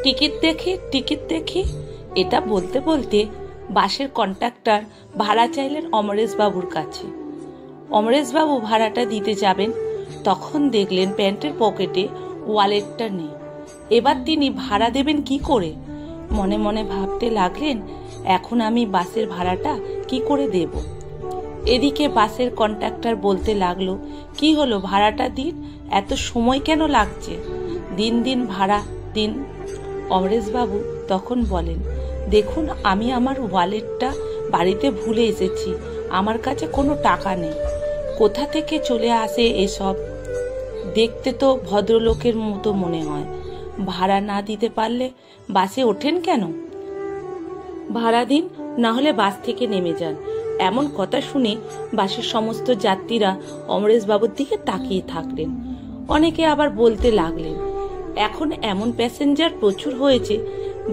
Ticket দেখি এটা বলতে বলতে বাসের কন্ডাক্টর ভাড়া চাইলেন অমরেশ বাবুর কাছে। অমরেশ বাবু ভাড়াটা দিতে যাবেন, তখন দেখলেন প্যান্টের পকেটে ওয়ালেটটা নেই। এবার তিনি ভাড়া দেবেন কি করে? মনে মনে ভাবতে লাগলেন, এখন আমি বাসের ভাড়াটা কি করে দেব? এদিকে বাসের কন্ডাক্টর বলতে লাগলো, কি হলো, ভাড়াটা দিন, এত সময় কেন লাগছে? দিন ভাড়া দিন। অমরেশ বাবু তখন বলেন, দেখুন, আমি আমার ওয়ালেটটা বাড়িতে ভুলে এসেছি, আমার কাছে কোনো টাকা নেই। কোথা থেকে চলে আসে এসব? দেখতে তো ভদ্রলোকের মতো মনে হয়। ভাড়া না দিতে পারলে বাসে ওঠেন কেন? ভাড়া দিন, না হলে বাস থেকে নেমে যান। এমন কথা শুনে বাসের সমস্ত যাত্রীরা অমরেশ বাবুর দিকে তাকিয়ে থাকলেন। অনেকে আবার বলতে লাগলেন, এখন এমন প্যাসেঞ্জার প্রচুর হয়েছে,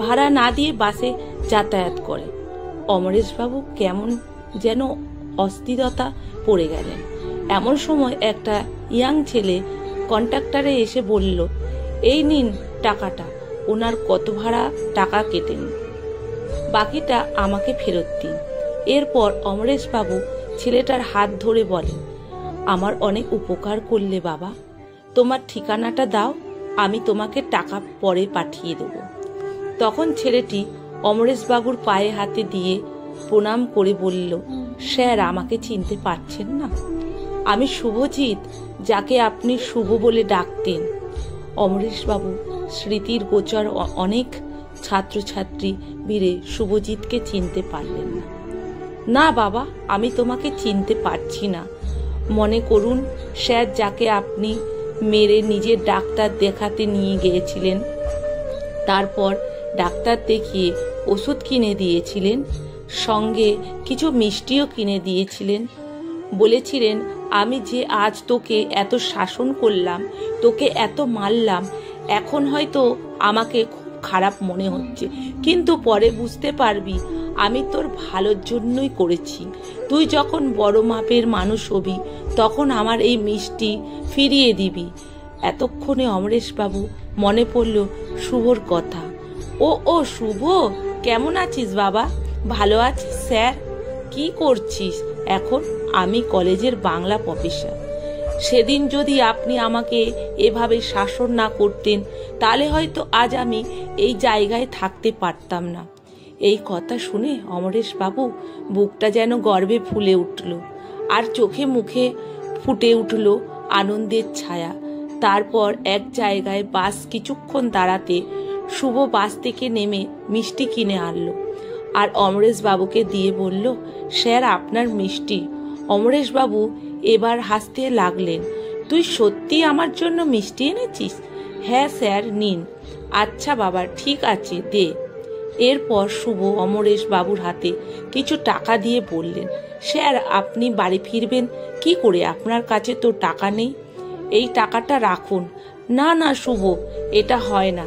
ভাড়া না দিয়ে বাসে যাতায়াত করে। অমরেশ বাবু কেমন যেন অস্থিরতা পড়ে গেলেন। এমন সময় একটা ইয়াং ছেলে কন্ডাক্টরে এসে বলল, এই নিন টাকাটা, ওনার কত ভাড়া টাকা কেটে নিন, বাকিটা আমাকে ফেরত দিন। এরপর অমরেশ বাবু ছেলেটার হাত ধরে বলেন, আমার অনেক উপকার করলে বাবা, তোমার ঠিকানাটা দাও, আমি তোমাকে টাকা পরে পাঠিয়ে দেব। তখন ছেলেটি অমরেশ বাবুর পায়ে হাতে দিয়ে প্রণাম করে বলল, স্যার, আমাকে চিনতে পারছেন না? আমি শুভজিৎ, যাকে আপনি শুভ বলে ডাকতেন। অমরেশ বাবু স্মৃতির গোচর অনেক ছাত্রছাত্রী ভিড়ে শুভজিৎকে চিনতে পারলেন না। না বাবা, আমি তোমাকে চিনতে পারছি না। মনে করুন স্যার, যাকে আপনি মেরে নিজের ডাক্তার দেখাতে নিয়ে গিয়েছিলেন, তারপর ডাক্তার দেখিয়ে ওষুধ কিনে দিয়েছিলেন, সঙ্গে কিছু মিষ্টিও কিনে দিয়েছিলেন। বলেছিলেন, আমি যে আজ তোকে এত শাসন করলাম, তোকে এত মারলাম, এখন হয়তো আমাকে খুব খারাপ মনে হচ্ছে, কিন্তু পরে বুঝতে পারবি আমি তোর ভালোর জন্যই করেছি। তুই যখন বড় মাপের মানুষ হবি, তখন আমার এই মিষ্টি ফিরিয়ে দিবি। এতক্ষণে অমরেশ বাবু মনে পড়ল শুভর কথা। ও শুভ, কেমন আছিস বাবা? ভালো আছিস স্যার। কি করছিস এখন? আমি কলেজের বাংলা প্রফেসর। সেদিন যদি আপনি আমাকে এভাবে শাসন না করতেন, তাহলে হয়তো আজ আমি এই জায়গায় থাকতে পারতাম না। এই কথা শুনে অমরেশ বাবু বুকটা যেন গর্বে ফুলে উঠল, আর চোখে মুখে ফুটে উঠল আনন্দের ছায়া। তারপর এক জায়গায় বাস কিছুক্ষণ দাঁড়াতে শুভ বাস থেকে নেমে মিষ্টি কিনে আনলো আর অমরেশ বাবুকে দিয়ে বলল, স্যার, আপনার মিষ্টি। অমরেশ বাবু এবার হাসতে লাগলেন, তুই সত্যি আমার জন্য মিষ্টি এনেছিস? হ্যাঁ স্যার, নিন। আচ্ছা বাবা, ঠিক আছে, দে। এরপর শুভ অমরেশ বাবুর হাতে কিছু টাকা দিয়ে বললেন, স্যার, আপনি বাড়ি ফিরবেন কি করে? আপনার কাছে তো টাকা নেই। এই টাকাটা রাখুন। না শুভ, এটা হয় না।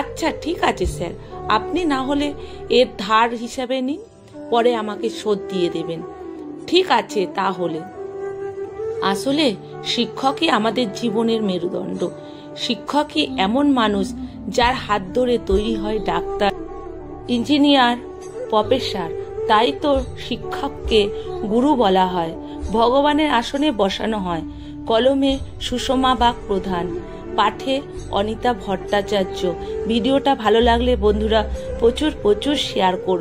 আচ্ছা ঠিক আছে স্যার, আপনি না হলে এর ধার হিসাবে নিন, পরে আমাকে শোধ দিয়ে দেবেন। ঠিক আছে তাহলে। আসলে শিক্ষকই আমাদের জীবনের মেরুদণ্ড। শিক্ষকই এমন মানুষ যার হাত ধরে তৈরি হয় ডাক্তার, ইঞ্জিনিয়ার, প্রফেসর। তাই তো শিক্ষককে গুরু বলা হয়, ভগবানের আসনে বসানো হয়। কলমে সুষমা বাগ প্রধান, পাঠে অনিতা ভট্টাচার্য। ভিডিওটা ভালো লাগলে বন্ধুরা প্রচুর শেয়ার করবে।